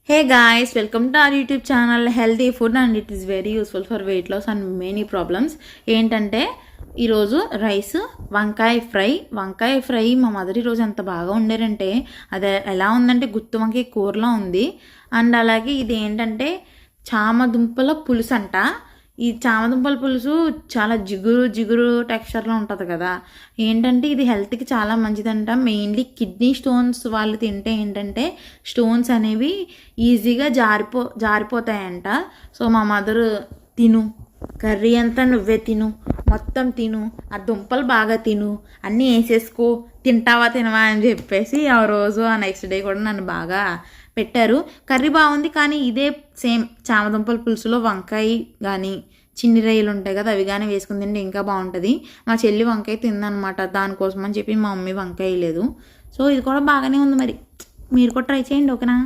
Hey guys, welcome to our YouTube channel Healthy Food and it is very useful for weight loss and many problems. ఏంటంటే ఈరోజు rice వంకాయ fry మా mother ఈరోజు ఎంత బాగా వండారంటే అది ఎలా ఉందంటే గుత్తి వంకాయ కూరలా ఉంది. అండ్ అలాగే ఇది ఏంటంటే చామదుంపల పులుసు అంట. ఈ చామదుంపల పులుసు చాలా జిగురు టెక్స్చర్లో ఉంటుంది కదా. ఏంటంటే ఇది హెల్త్కి చాలా మంచిదంట. మెయిన్లీ కిడ్నీ స్టోన్స్ వాళ్ళు తింటే ఏంటంటే స్టోన్స్ అనేవి ఈజీగా జారిపోతాయంట. సో మా మదర్ తిను, కర్రీ అంతా నువ్వే తిను, మొత్తం తిను, ఆ దుంపలు బాగా తిను, అన్నీ వేసేసుకో, తినవా అని చెప్పేసి ఆ రోజు ఆ నెక్స్ట్ డే కూడా నన్ను బాగా పెట్టారు. కర్రీ బాగుంది, కానీ ఇదే సేమ్ చామదుంపల పులుసులో వంకాయ కానీ చిన్ని రొయ్యలు ఉంటాయి కదా, అవి కానీ వేసుకుని తింటే ఇంకా బాగుంటుంది. మా చెల్లి వంకాయ తిందనమాట, దానికోసం అని చెప్పి మా మమ్మీ వంకాయ లేదు. సో ఇది కూడా బాగానే ఉంది. మరి మీరు కూడా ట్రై చేయండి, ఓకేనా?